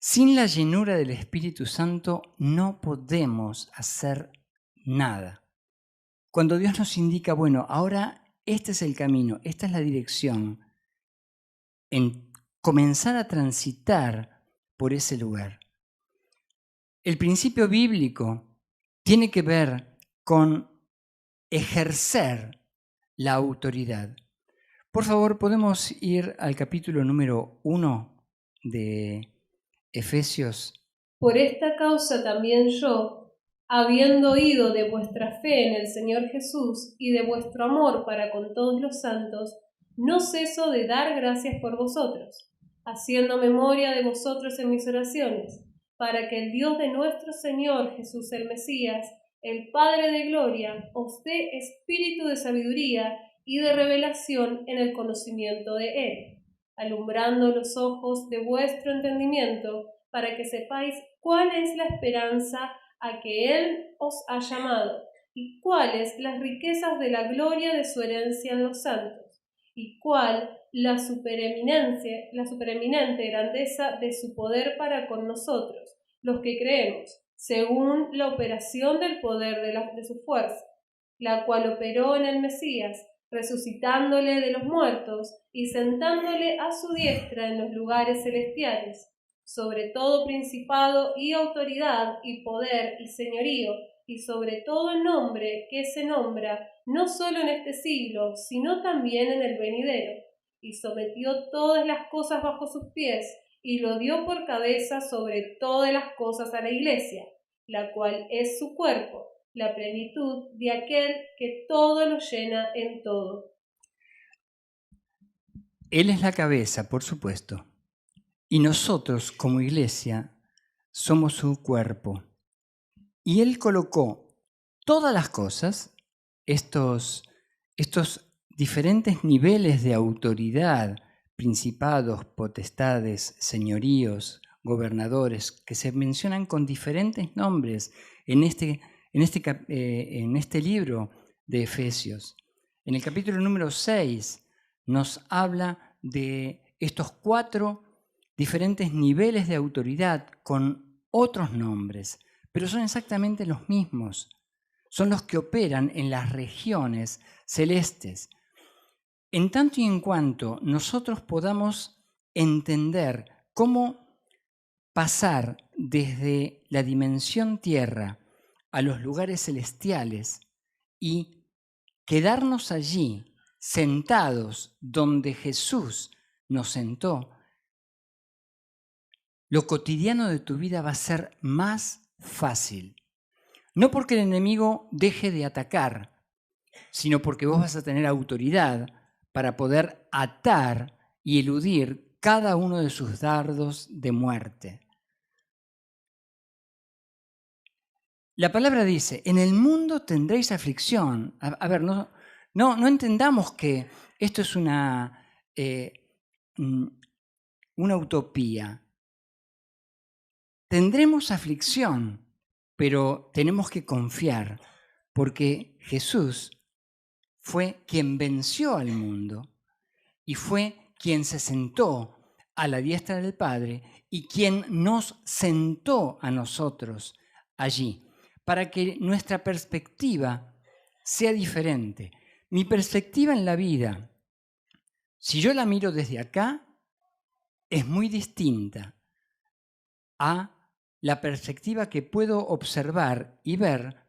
Sin la llenura del Espíritu Santo no podemos hacer nada. Cuando Dios nos indica, bueno, ahora este es el camino, esta es la dirección, en comenzar a transitar por ese lugar. El principio bíblico tiene que ver con ejercer la autoridad. Por favor, ¿podemos ir al capítulo número 1 de Efesios? Por esta causa también yo, habiendo oído de vuestra fe en el Señor Jesús y de vuestro amor para con todos los santos, no ceso de dar gracias por vosotros, haciendo memoria de vosotros en mis oraciones, para que el Dios de nuestro Señor Jesús el Mesías, el Padre de gloria, os dé espíritu de sabiduría y de revelación en el conocimiento de Él, alumbrando los ojos de vuestro entendimiento, para que sepáis cuál es la esperanza a que Él os ha llamado, y cuáles las riquezas de la gloria de su herencia en los santos, y cuál la supereminente grandeza de su poder para con nosotros, los que creemos, según la operación del poder de su fuerza, la cual operó en el Mesías, resucitándole de los muertos y sentándole a su diestra en los lugares celestiales, sobre todo principado y autoridad y poder y señorío, y sobre todo nombre que se nombra no solo en este siglo, sino también en el venidero, y sometió todas las cosas bajo sus pies, y lo dio por cabeza sobre todas las cosas a la Iglesia, la cual es su cuerpo, la plenitud de aquel que todo lo llena en todo. Él es la cabeza, por supuesto, y nosotros como iglesia somos su cuerpo. Y Él colocó todas las cosas, estos diferentes niveles de autoridad, principados, potestades, señoríos, gobernadores, que se mencionan con diferentes nombres en este libro de Efesios. En el capítulo número 6 nos habla de estos 4 diferentes niveles de autoridad con otros nombres, pero son exactamente los mismos. Son los que operan en las regiones celestes. En tanto y en cuanto nosotros podamos entender cómo pasar desde la dimensión tierra a los lugares celestiales y quedarnos allí sentados donde Jesús nos sentó, lo cotidiano de tu vida va a ser más fácil. No porque el enemigo deje de atacar, sino porque vos vas a tener autoridad para poder atar y eludir cada uno de sus dardos de muerte. La palabra dice, en el mundo tendréis aflicción. A ver, no entendamos que esto es una utopía. Tendremos aflicción, pero tenemos que confiar, porque Jesús fue quien venció al mundo y fue quien se sentó a la diestra del Padre y quien nos sentó a nosotros allí, para que nuestra perspectiva sea diferente. Mi perspectiva en la vida, si yo la miro desde acá, es muy distinta a la perspectiva que puedo observar y ver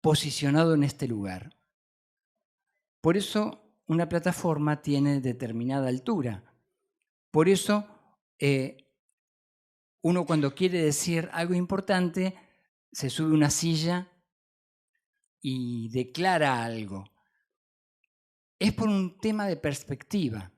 posicionado en este lugar. Por eso una plataforma tiene determinada altura. Por eso uno cuando quiere decir algo importante se sube a una silla y declara algo. Es por un tema de perspectiva.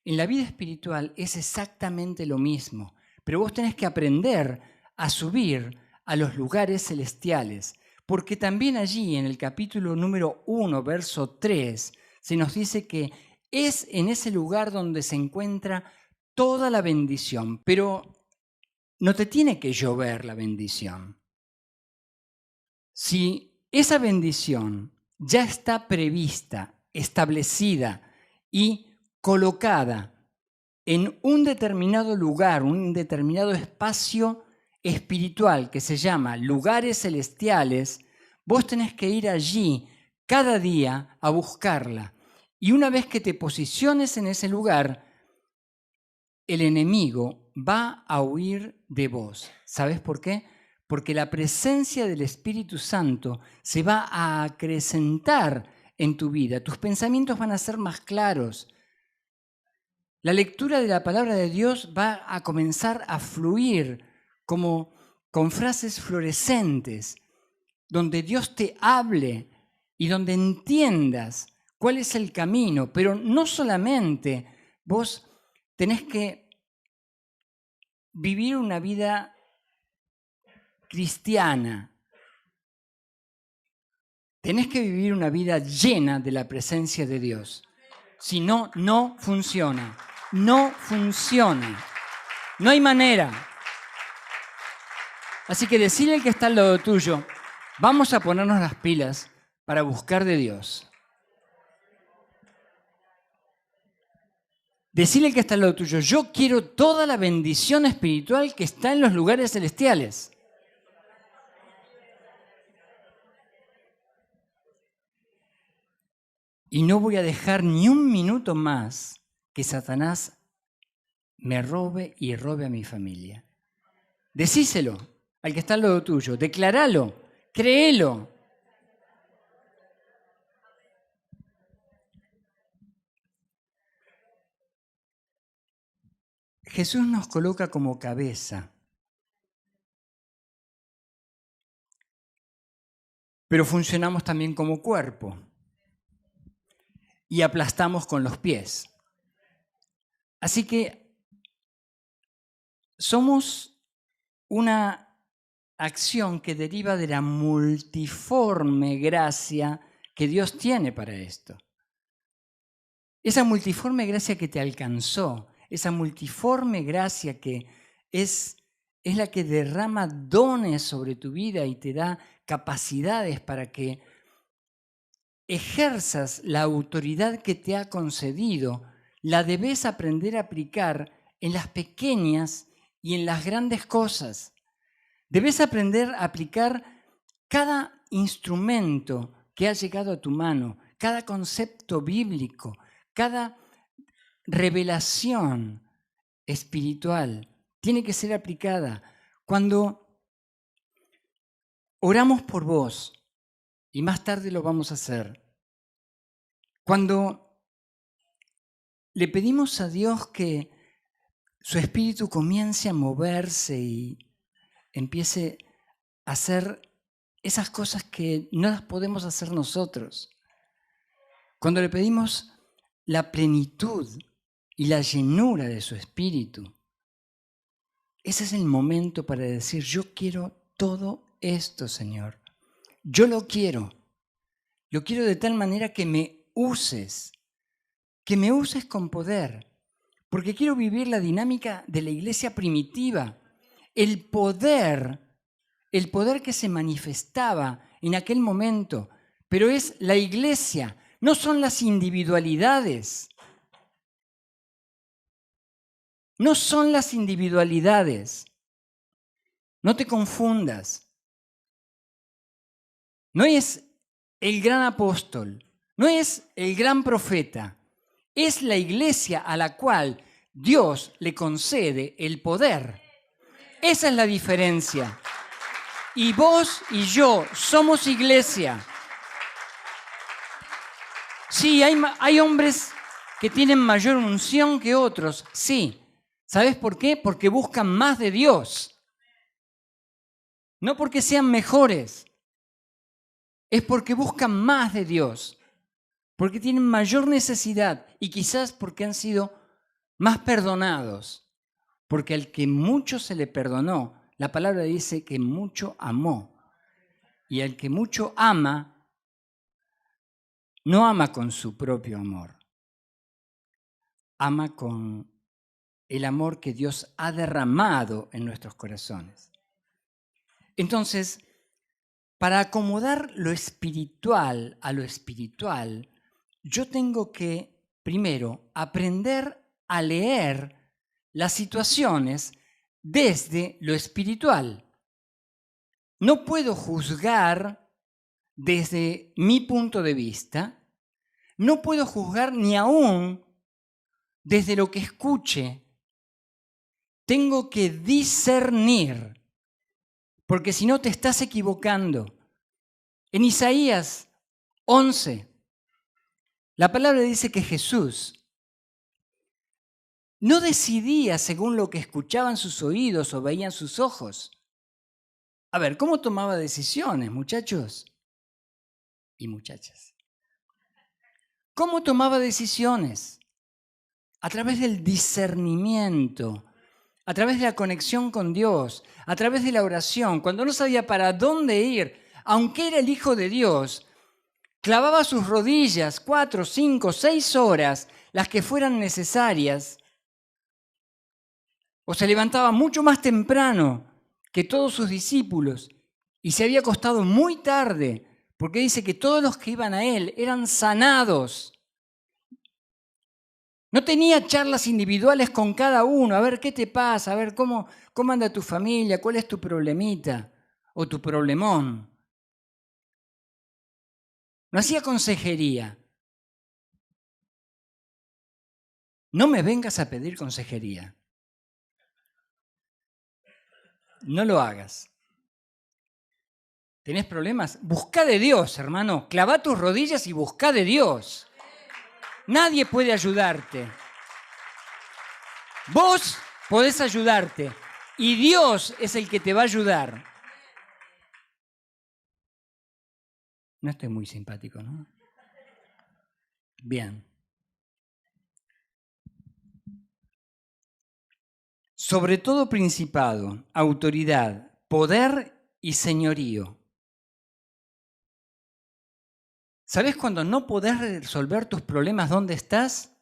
En la vida espiritual es exactamente lo mismo, pero vos tenés que aprender a subir a los lugares celestiales, porque también allí en el capítulo número 1, verso 3, se nos dice que es en ese lugar donde se encuentra toda la bendición, pero no te tiene que llover la bendición. Si esa bendición ya está prevista, establecida y colocada en un determinado lugar, un determinado espacio espiritual que se llama lugares celestiales, vos tenés que ir allí cada día a buscarla. Y una vez que te posiciones en ese lugar, el enemigo va a huir de vos. ¿Sabes por qué? Porque la presencia del Espíritu Santo se va a acrecentar en tu vida. Tus pensamientos van a ser más claros. La lectura de la palabra de Dios va a comenzar a fluir como con frases fluorescentes, donde Dios te hable y donde entiendas cuál es el camino. Pero no solamente vos tenés que vivir una vida cristiana, tenés que vivir una vida llena de la presencia de Dios. Si no, no funciona. No funciona. No hay manera. Así que decile al que está al lado tuyo, vamos a ponernos las pilas para buscar de Dios. Decile al que está al lado tuyo, yo quiero toda la bendición espiritual que está en los lugares celestiales. Y no voy a dejar ni un minuto más que Satanás me robe y robe a mi familia. Decíselo al que está al lado tuyo, decláralo, créelo. Jesús nos coloca como cabeza, pero funcionamos también como cuerpo y aplastamos con los pies. Así que somos una acción que deriva de la multiforme gracia que Dios tiene para esto. Esa multiforme gracia que te alcanzó, esa multiforme gracia que es la que derrama dones sobre tu vida y te da capacidades para que ejerzas la autoridad que te ha concedido, la debes aprender a aplicar en las pequeñas y en las grandes cosas. Debes aprender a aplicar cada instrumento que ha llegado a tu mano, cada concepto bíblico, cada revelación espiritual tiene que ser aplicada. Cuando oramos por vos, y más tarde lo vamos a hacer, cuando le pedimos a Dios que su espíritu comience a moverse y empiece a hacer esas cosas que no las podemos hacer nosotros, cuando le pedimos la plenitud y la llenura de su espíritu, ese es el momento para decir, yo quiero todo esto, Señor. Yo lo quiero de tal manera que me uses con poder, porque quiero vivir la dinámica de la iglesia primitiva, el poder que se manifestaba en aquel momento, pero es la iglesia, no son las individualidades. No son las individualidades. No te confundas. No es el gran apóstol, no es el gran profeta, es la iglesia a la cual Dios le concede el poder. Esa es la diferencia. Y vos y yo somos iglesia. Sí, hay hombres que tienen mayor unción que otros, sí. ¿Sabes por qué? Porque buscan más de Dios. No porque sean mejores. Es porque buscan más de Dios. Porque tienen mayor necesidad y quizás porque han sido más perdonados. Porque al que mucho se le perdonó, la palabra dice que mucho amó. Y al que mucho ama, no ama con su propio amor. Ama con el amor que Dios ha derramado en nuestros corazones. Entonces, para acomodar lo espiritual a lo espiritual, yo tengo que, primero, aprender a leer las situaciones desde lo espiritual. No puedo juzgar desde mi punto de vista, no puedo juzgar ni aún desde lo que escuche. Tengo que discernir, porque si no te estás equivocando. En Isaías 11, la palabra dice que Jesús no decidía según lo que escuchaban sus oídos o veían sus ojos. A ver, ¿cómo tomaba decisiones, muchachos y muchachas? ¿Cómo tomaba decisiones? A través del discernimiento, a través de la conexión con Dios, a través de la oración. Cuando no sabía para dónde ir, aunque era el Hijo de Dios, clavaba sus rodillas 4, 5, 6 horas, las que fueran necesarias, o se levantaba mucho más temprano que todos sus discípulos y se había acostado muy tarde, porque dice que todos los que iban a él eran sanados. No tenía charlas individuales con cada uno, a ver qué te pasa, a ver cómo anda tu familia, cuál es tu problemita o tu problemón. No hacía consejería. No me vengas a pedir consejería. No lo hagas. ¿Tenés problemas? Busca de Dios, hermano. Clavá tus rodillas y busca de Dios. Nadie puede ayudarte. Vos podés ayudarte y Dios es el que te va a ayudar. No estoy muy simpático, ¿no? Bien. Sobre todo principado, autoridad, poder y señorío. ¿Sabés cuando no podés resolver tus problemas dónde estás?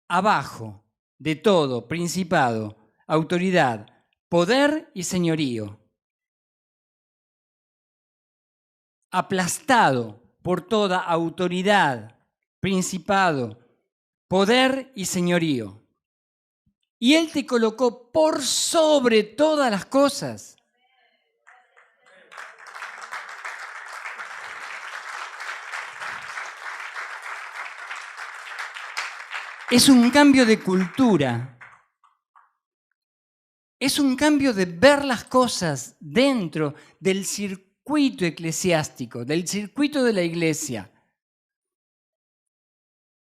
Abajo de todo, principado, autoridad, poder y señorío. Aplastado por toda autoridad, principado, poder y señorío. Y Él te colocó por sobre todas las cosas. Es un cambio de cultura. Es un cambio de ver las cosas dentro del circuito eclesiástico, del circuito de la iglesia.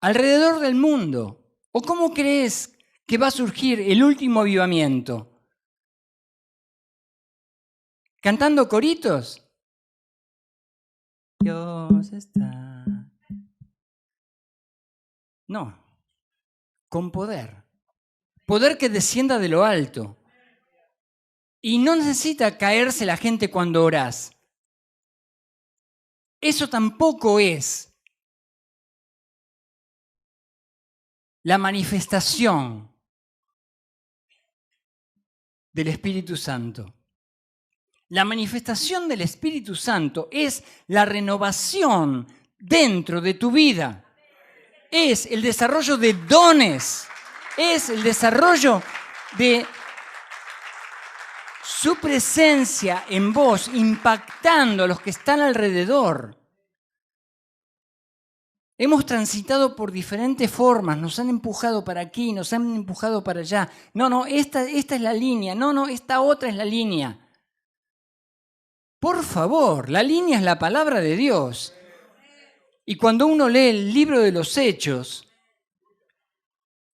Alrededor del mundo. ¿O cómo crees que va a surgir el último avivamiento? ¿Cantando coritos? Dios está. No, con poder. Poder que descienda de lo alto. Y no necesita caerse la gente cuando orás. Eso tampoco es la manifestación del Espíritu Santo. La manifestación del Espíritu Santo es la renovación dentro de tu vida. Es el desarrollo de dones. Es el desarrollo de su presencia en vos, impactando a los que están alrededor. Hemos transitado por diferentes formas, nos han empujado para aquí, nos han empujado para allá. No, esta es la línea, no, esta otra es la línea. Por favor, la línea es la palabra de Dios. Y cuando uno lee el libro de los Hechos,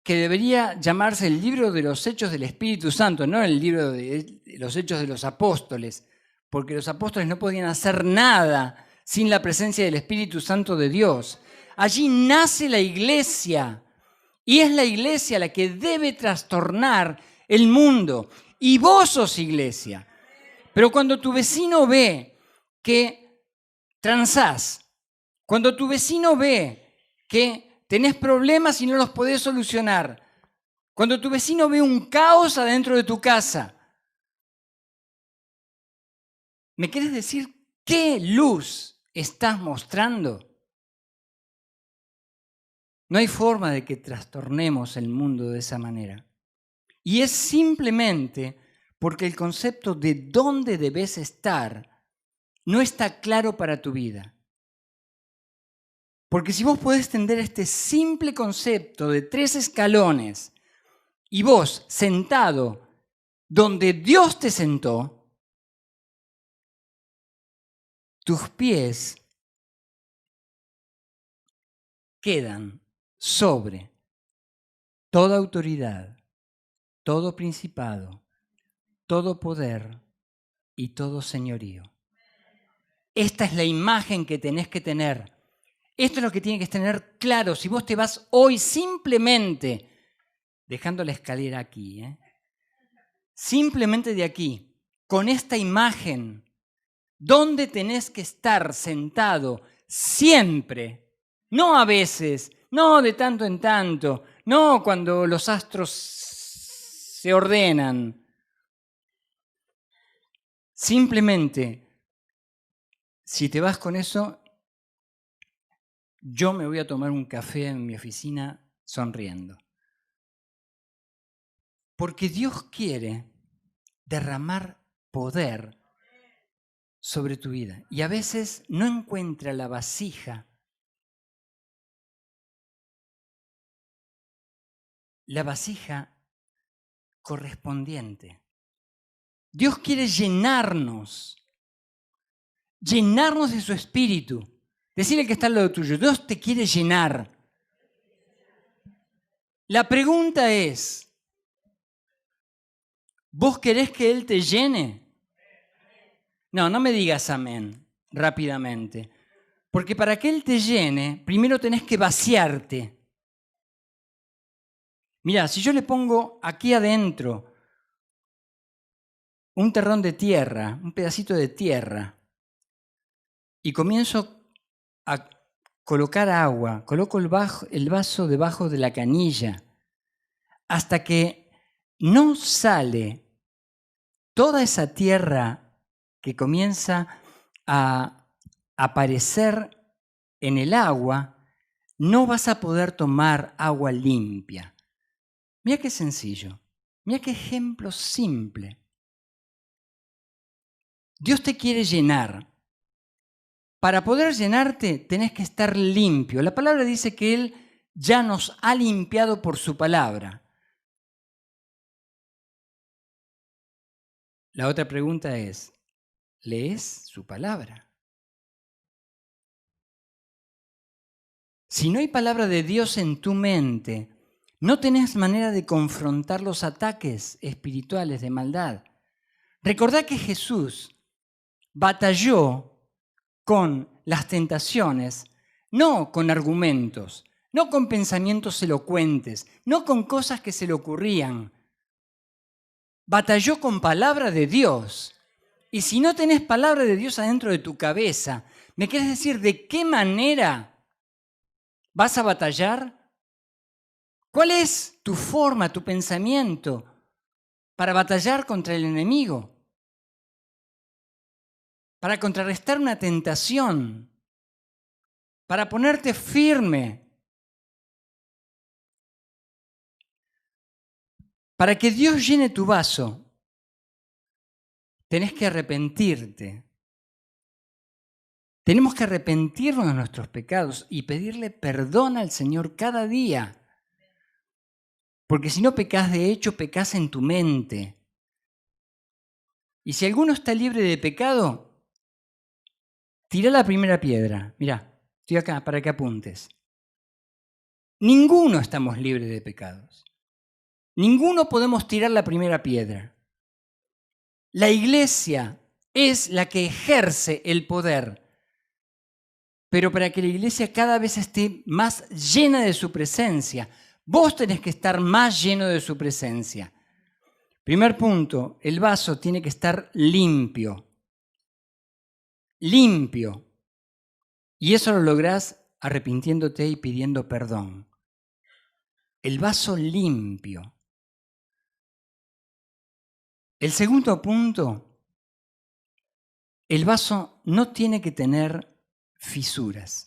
que debería llamarse el libro de los Hechos del Espíritu Santo, no el libro de los Hechos de los Apóstoles, porque los apóstoles no podían hacer nada sin la presencia del Espíritu Santo de Dios. Allí nace la iglesia y es la iglesia la que debe trastornar el mundo. Y vos sos iglesia. Pero cuando tu vecino ve que transás, cuando tu vecino ve que tenés problemas y no los podés solucionar, cuando tu vecino ve un caos adentro de tu casa, ¿me querés decir qué luz estás mostrando? No hay forma de que trastornemos el mundo de esa manera. Y es simplemente porque el concepto de dónde debes estar no está claro para tu vida. Porque si vos podés entender este simple concepto de 3 escalones y vos sentado donde Dios te sentó, tus pies quedan sobre toda autoridad, todo principado, todo poder y todo señorío. Esta es la imagen que tenés que tener. Esto es lo que tiene que tener claro. Si vos te vas hoy simplemente, dejando la escalera aquí, simplemente de aquí, con esta imagen, ¿dónde tenés que estar sentado siempre? No a veces, no de tanto en tanto, no cuando los astros se ordenan. Simplemente, si te vas con eso, yo me voy a tomar un café en mi oficina sonriendo. Porque Dios quiere derramar poder sobre tu vida. Y a veces no encuentra la vasija correspondiente. Dios quiere llenarnos de su espíritu. Decirle que está al lado tuyo, Dios te quiere llenar. La pregunta es, ¿vos querés que Él te llene? No me digas amén rápidamente. Porque para que Él te llene, primero tenés que vaciarte. Mirá, si yo le pongo aquí adentro un terrón de tierra, un pedacito de tierra, y comienzo a colocar agua, coloco el vaso debajo de la canilla, hasta que no sale toda esa tierra que comienza a aparecer en el agua, no vas a poder tomar agua limpia. Mira qué sencillo, mira qué ejemplo simple. Dios te quiere llenar. Para poder llenarte tenés que estar limpio. La palabra dice que Él ya nos ha limpiado por su palabra. La otra pregunta es, ¿lees su palabra? Si no hay palabra de Dios en tu mente, no tenés manera de confrontar los ataques espirituales de maldad. Recordá que Jesús batalló con las tentaciones, no con argumentos, no con pensamientos elocuentes, no con cosas que se le ocurrían. Batalló con palabra de Dios. Y si no tenés palabra de Dios adentro de tu cabeza, ¿me quieres decir de qué manera vas a batallar? ¿Cuál es tu forma, tu pensamiento para batallar contra el enemigo? Para contrarrestar una tentación, para ponerte firme, para que Dios llene tu vaso, tenés que arrepentirte. Tenemos que arrepentirnos de nuestros pecados y pedirle perdón al Señor cada día. Porque si no pecas de hecho, pecas en tu mente. Y si alguno está libre de pecado, tira la primera piedra. Mirá, estoy acá para que apuntes. Ninguno estamos libres de pecados. Ninguno podemos tirar la primera piedra. La iglesia es la que ejerce el poder. Pero para que la iglesia cada vez esté más llena de su presencia, vos tenés que estar más lleno de su presencia. Primer punto, el vaso tiene que estar limpio. Limpio. Y eso lo lográs arrepintiéndote y pidiendo perdón. El vaso limpio. El segundo punto, el vaso no tiene que tener fisuras.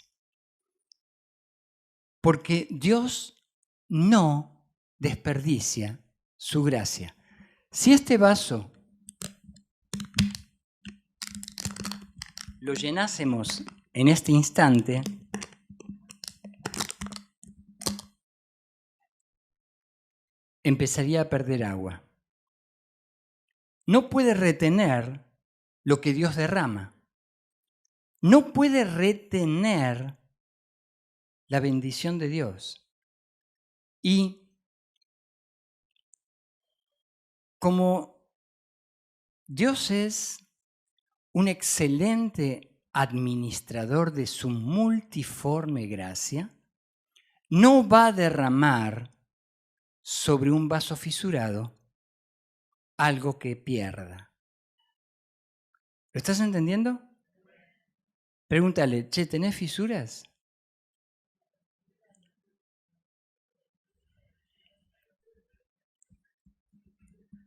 porque Dios no desperdicia su gracia. Si este vaso lo llenásemos en este instante, empezaría a perder agua. No puede retener lo que Dios derrama. No puede retener la bendición de Dios. Y como Dios es un excelente administrador de su multiforme gracia, no va a derramar sobre un vaso fisurado algo que pierda. ¿Lo estás entendiendo? Pregúntale, che, ¿tenés fisuras?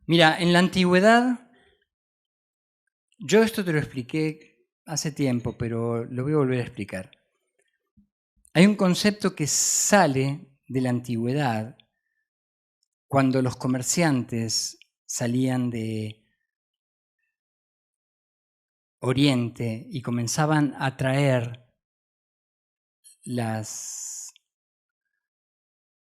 Mira, en la antigüedad, yo esto te lo expliqué hace tiempo, pero lo voy a volver a explicar. Hay un concepto que sale de la antigüedad cuando los comerciantes salían de Oriente y comenzaban a traer las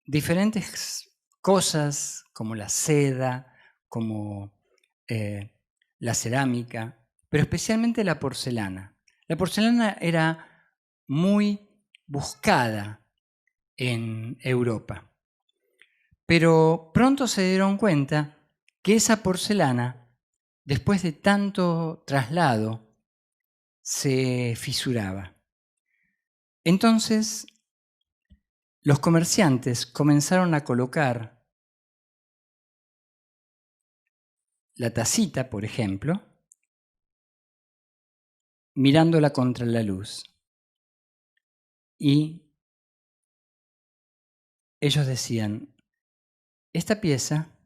diferentes cosas como la seda, como la cerámica, pero especialmente la porcelana. La porcelana era muy buscada en Europa, pero pronto se dieron cuenta que esa porcelana, después de tanto traslado, se fisuraba. Entonces, los comerciantes comenzaron a colocar la tacita, por ejemplo, mirándola contra la luz. Y ellos decían, esta pieza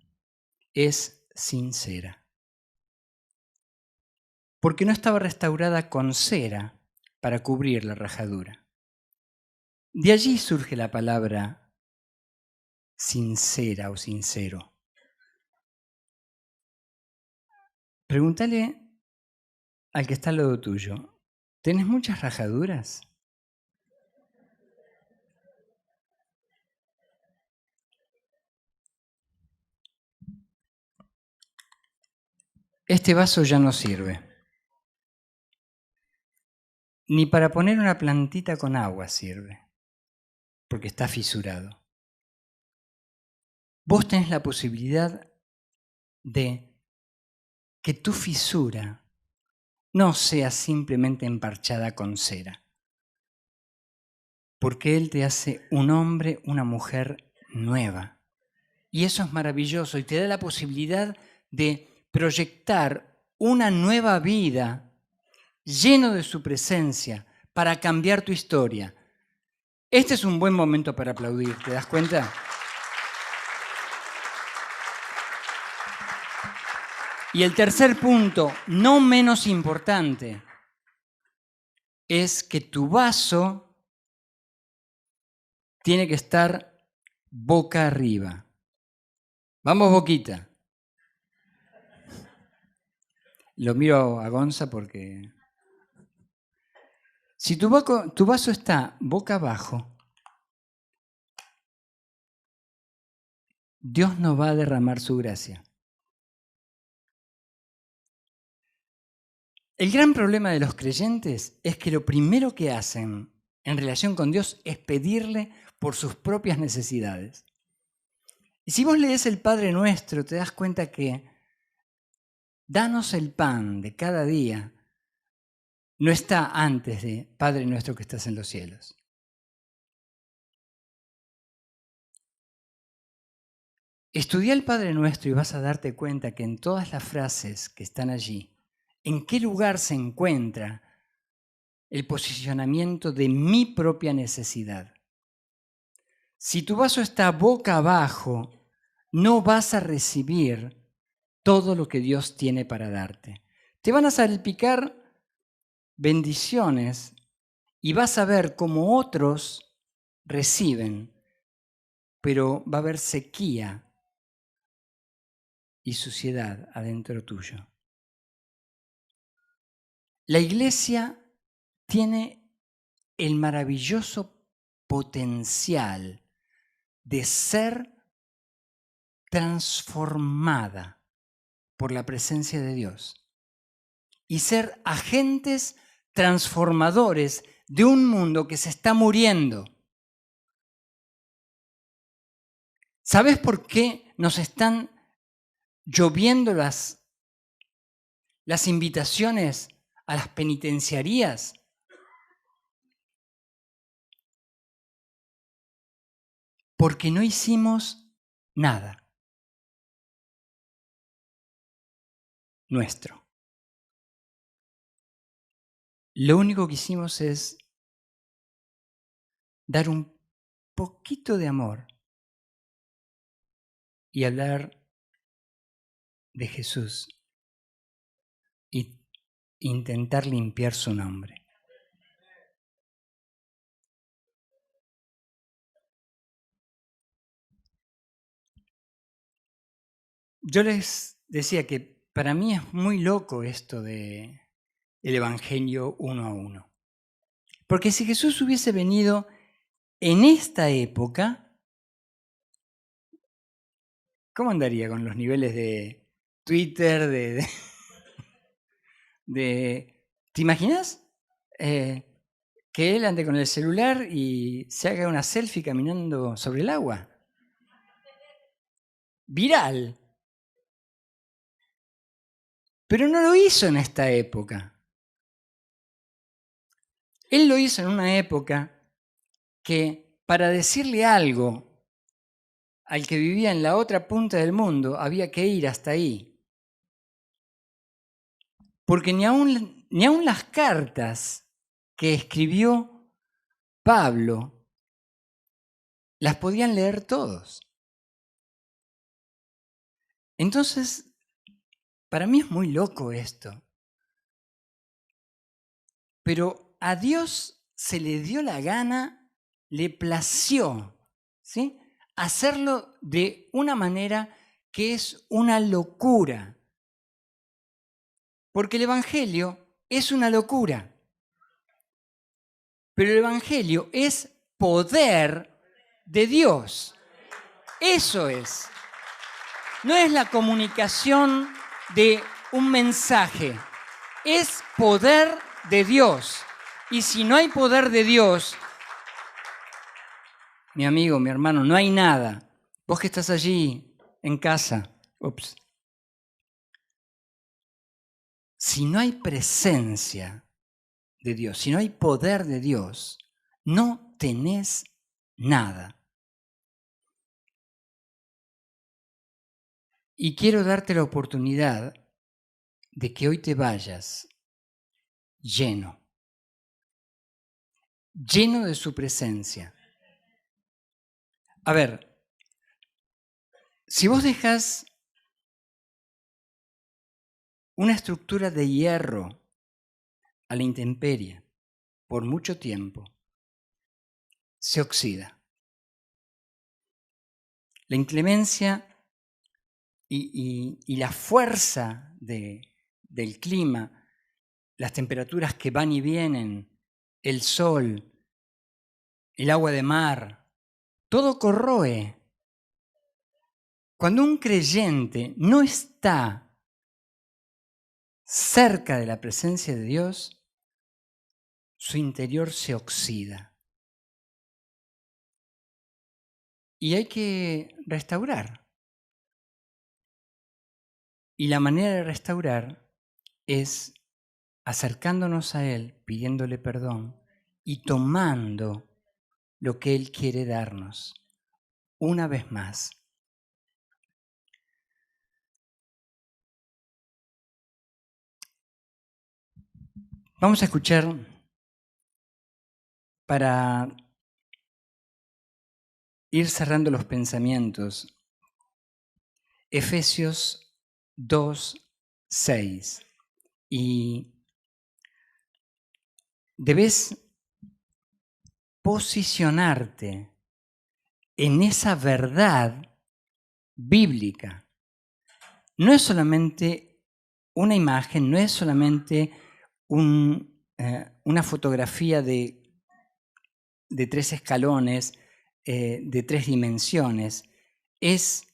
es sincera, porque no estaba restaurada con cera para cubrir la rajadura. De allí surge la palabra sincera o sincero. Pregúntale al que está al lado tuyo, ¿tenés muchas rajaduras? Este vaso ya no sirve. Ni para poner una plantita con agua sirve, porque está fisurado. Vos tenés la posibilidad de que tu fisura no sea simplemente emparchada con cera, porque Él te hace un hombre, una mujer nueva. Y eso es maravilloso y te da la posibilidad de proyectar una nueva vida lleno de su presencia para cambiar tu historia. Este es un buen momento para aplaudir, ¿te das cuenta? Y el tercer punto, no menos importante, es que tu vaso tiene que estar boca arriba. Vamos, Boquita. Lo miro a Gonza porque... Si tu vaso está boca abajo, Dios no va a derramar su gracia. El gran problema de los creyentes es que lo primero que hacen en relación con Dios es pedirle por sus propias necesidades. Y si vos lees el Padre Nuestro, te das cuenta que danos el pan de cada día no está antes de Padre Nuestro que estás en los cielos. Estudia el Padre Nuestro y vas a darte cuenta que en todas las frases que están allí, ¿en qué lugar se encuentra el posicionamiento de mi propia necesidad? Si tu vaso está boca abajo, no vas a recibir todo lo que Dios tiene para darte. Te van a salpicar bendiciones y vas a ver cómo otros reciben, pero va a haber sequía y suciedad adentro tuyo. La iglesia tiene el maravilloso potencial de ser transformada por la presencia de Dios y ser agentes transformadores de un mundo que se está muriendo. ¿Sabes por qué nos están lloviendo las invitaciones a las penitenciarías? Porque no hicimos nada nuestro. Lo único que hicimos es dar un poquito de amor y hablar de Jesús y intentar limpiar su nombre. Yo les decía que para mí es muy loco esto de el Evangelio 1 a 1. Porque si Jesús hubiese venido en esta época, ¿cómo andaría con los niveles de Twitter, ¿te imaginas? Que él ande con el celular y se haga una selfie caminando sobre el agua. Viral. Pero no lo hizo en esta época. Él lo hizo en una época que para decirle algo al que vivía en la otra punta del mundo había que ir hasta ahí. Porque ni aun las cartas que escribió Pablo las podían leer todos. Entonces, para mí es muy loco esto. Pero a Dios se le dio la gana, le plació, ¿sí?, hacerlo de una manera que es una locura. Porque el Evangelio es una locura. Pero el Evangelio es poder de Dios. Eso es. No es la comunicación de un mensaje. Es poder de Dios. Y si no hay poder de Dios, mi amigo, mi hermano, no hay nada. Vos que estás allí en casa, si no hay presencia de Dios, si no hay poder de Dios, no tenés nada. Y quiero darte la oportunidad de que hoy te vayas lleno de su presencia. A ver, si vos dejas una estructura de hierro a la intemperie por mucho tiempo, se oxida. La inclemencia y la fuerza del clima, las temperaturas que van y vienen, el sol, el agua de mar, todo corroe. Cuando un creyente no está cerca de la presencia de Dios, su interior se oxida. Y hay que restaurar. Y la manera de restaurar es acercándonos a Él, pidiéndole perdón y tomando lo que Él quiere darnos. Una vez más. Vamos a escuchar para ir cerrando los pensamientos. Efesios 2:6. Y debes posicionarte en esa verdad bíblica. No es solamente una imagen, no es solamente una fotografía de 3 escalones, de 3 dimensiones. Es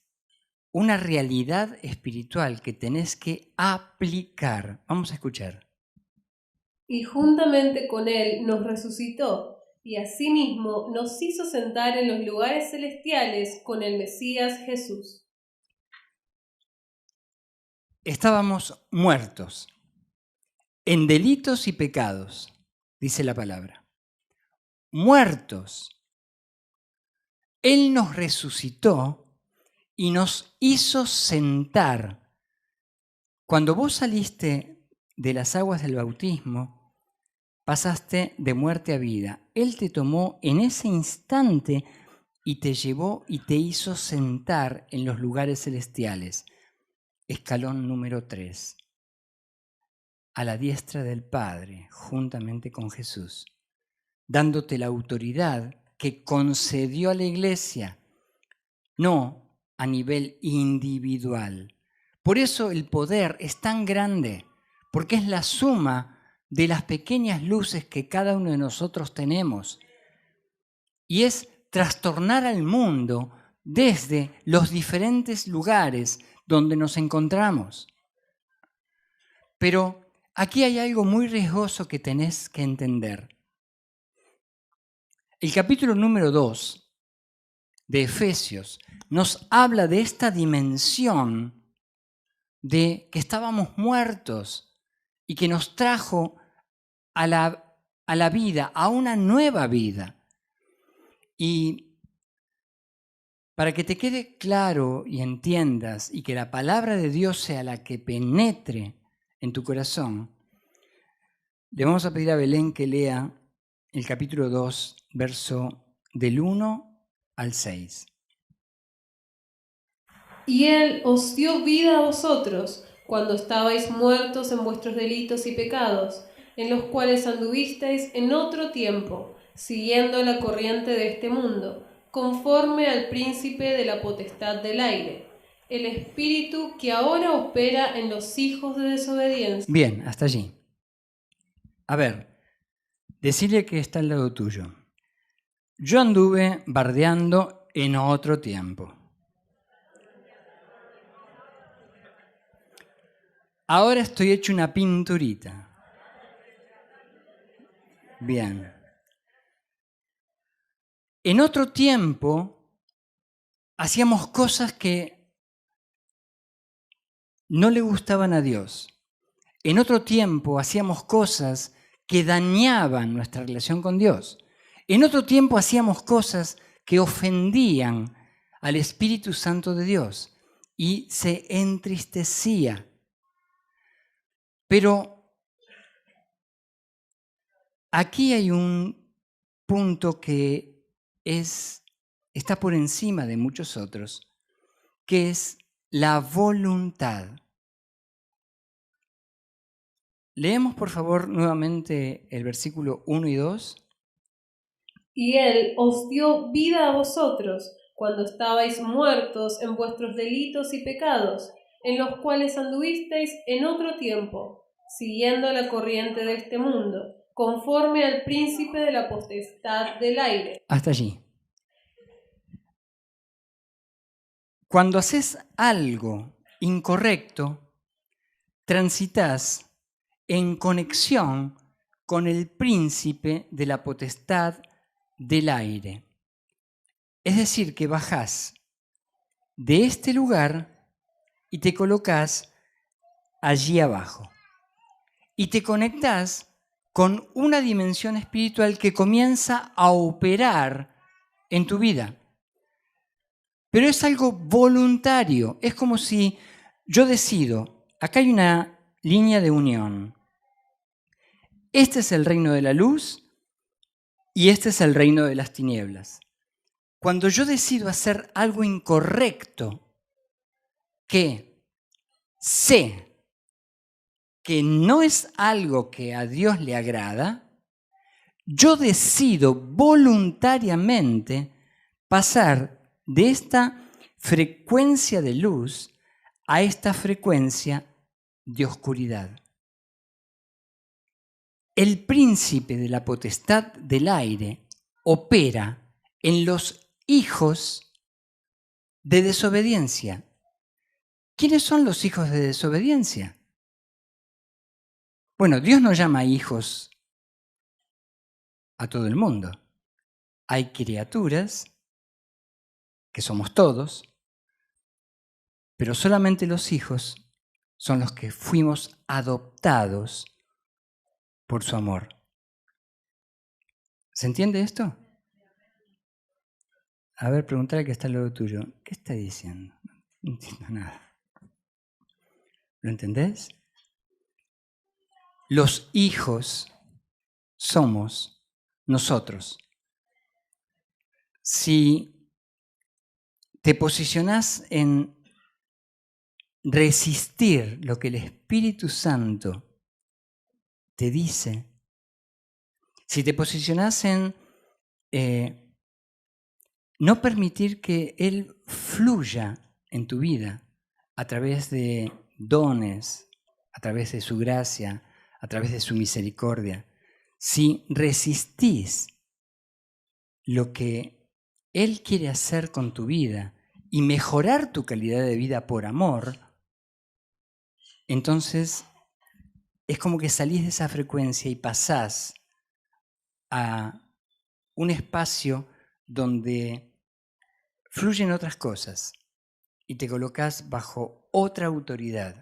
una realidad espiritual que tenés que aplicar. Vamos a escuchar. Y juntamente con él nos resucitó, y asimismo nos hizo sentar en los lugares celestiales con el Mesías Jesús. Estábamos muertos en delitos y pecados, dice la palabra. Muertos. Él nos resucitó y nos hizo sentar. Cuando vos saliste de las aguas del bautismo, pasaste de muerte a vida. Él te tomó en ese instante y te llevó y te hizo sentar en los lugares celestiales. Escalón número 3. A la diestra del Padre, juntamente con Jesús, dándote la autoridad que concedió a la Iglesia, no a nivel individual. Por eso el poder es tan grande, porque es la suma de las pequeñas luces que cada uno de nosotros tenemos. Y es trastornar al mundo desde los diferentes lugares donde nos encontramos. Pero aquí hay algo muy riesgoso que tenés que entender. El capítulo número 2 de Efesios nos habla de esta dimensión de que estábamos muertos y que nos trajo a la vida, a una nueva vida. Y para que te quede claro y entiendas y que la palabra de Dios sea la que penetre en tu corazón, le vamos a pedir a Belén que lea el capítulo 2, verso del 1 al 6. Y él os dio vida a vosotros, cuando estabais muertos en vuestros delitos y pecados, en los cuales anduvisteis en otro tiempo, siguiendo la corriente de este mundo, conforme al príncipe de la potestad del aire, el espíritu que ahora opera en los hijos de desobediencia. Bien, hasta allí. A ver, decirle que está al lado tuyo. Yo anduve bardeando en otro tiempo. Ahora estoy hecho una pinturita. Bien. En otro tiempo hacíamos cosas que no le gustaban a Dios. En otro tiempo hacíamos cosas que dañaban nuestra relación con Dios. En otro tiempo hacíamos cosas que ofendían al Espíritu Santo de Dios y se entristecía. Pero aquí hay un punto que está por encima de muchos otros, que es la voluntad. Leemos, por favor, nuevamente el versículo 1 y 2. Y él os dio vida a vosotros, cuando estabais muertos en vuestros delitos y pecados, en los cuales anduvisteis en otro tiempo, siguiendo la corriente de este mundo, conforme al príncipe de la potestad del aire. Hasta allí. Cuando haces algo incorrecto, transitas en conexión con el príncipe de la potestad del aire. Es decir, que bajás de este lugar y te colocas allí abajo. Y te conectás con una dimensión espiritual que comienza a operar en tu vida. Pero es algo voluntario. Es como si yo decido, acá hay una línea de unión. Este es el reino de la luz y este es el reino de las tinieblas. Cuando yo decido hacer algo incorrecto, que sé que no es algo que a Dios le agrada, yo decido voluntariamente pasar de esta frecuencia de luz a esta frecuencia de oscuridad. El príncipe de la potestad del aire opera en los hijos de desobediencia. ¿Quiénes son los hijos de desobediencia? Bueno, Dios no llama hijos a todo el mundo. Hay criaturas, que somos todos, pero solamente los hijos son los que fuimos adoptados por su amor. ¿Se entiende esto? A ver, preguntar al que está al lado tuyo. ¿Qué está diciendo? No entiendo nada. ¿Lo entendés? Los hijos somos nosotros. Si te posicionás en resistir lo que el Espíritu Santo te dice, si te posicionás en no permitir que Él fluya en tu vida a través de dones, a través de su gracia, a través de su misericordia, si resistís lo que Él quiere hacer con tu vida y mejorar tu calidad de vida por amor, entonces es como que salís de esa frecuencia y pasás a un espacio donde fluyen otras cosas y te colocas bajo otra autoridad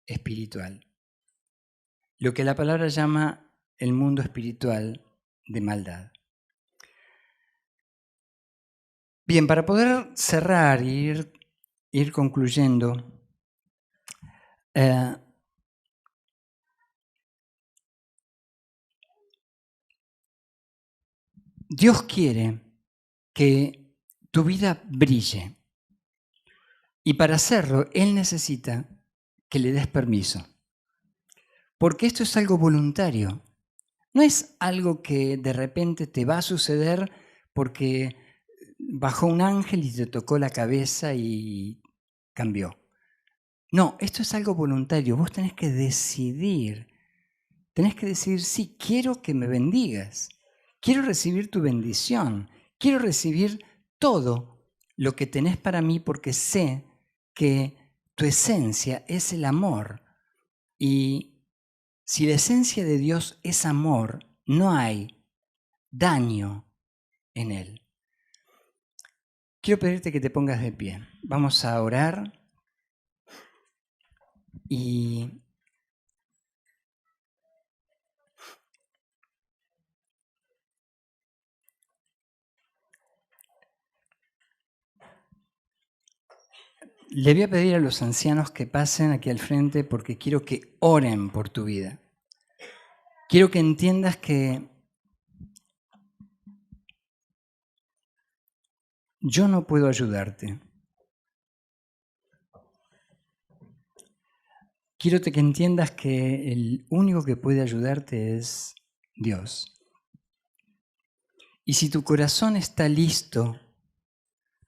espiritual. Lo que la palabra llama el mundo espiritual de maldad. Bien, para poder cerrar e ir concluyendo, Dios quiere que tu vida brille. Y para hacerlo, Él necesita que le des permiso. Porque esto es algo voluntario. No es algo que de repente te va a suceder porque bajó un ángel y te tocó la cabeza y cambió. No, esto es algo voluntario. Vos tenés que decidir. Tenés que decir, sí, quiero que me bendigas. Quiero recibir tu bendición. Quiero recibir todo lo que tenés para mí porque sé que tu esencia es el amor. Y si la esencia de Dios es amor, no hay daño en él. Quiero pedirte que te pongas de pie. Vamos a orar y le voy a pedir a los ancianos que pasen aquí al frente porque quiero que oren por tu vida. Quiero que entiendas que yo no puedo ayudarte. Quiero que entiendas que el único que puede ayudarte es Dios. Y si tu corazón está listo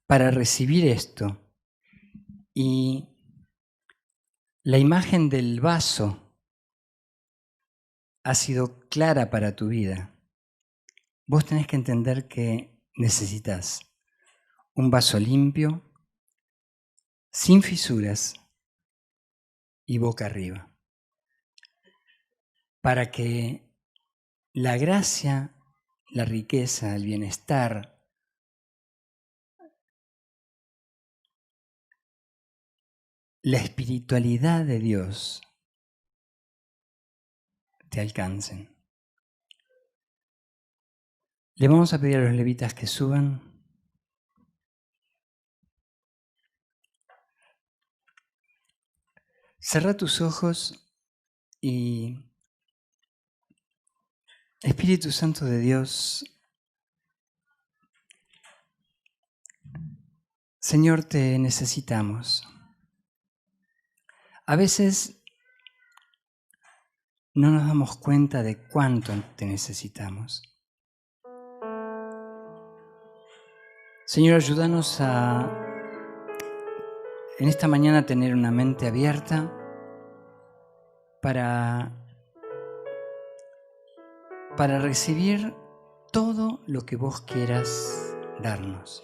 para recibir esto y la imagen del vaso ha sido clara para tu vida, vos tenés que entender que necesitas un vaso limpio, sin fisuras y boca arriba, para que la gracia, la riqueza, el bienestar, la espiritualidad de Dios te alcancen. Le vamos a pedir a los levitas que suban. Cerra tus ojos y Espíritu Santo de Dios, Señor, te necesitamos. A veces no nos damos cuenta de cuánto te necesitamos. Señor, ayúdanos a en esta mañana tener una mente abierta para recibir todo lo que vos quieras darnos.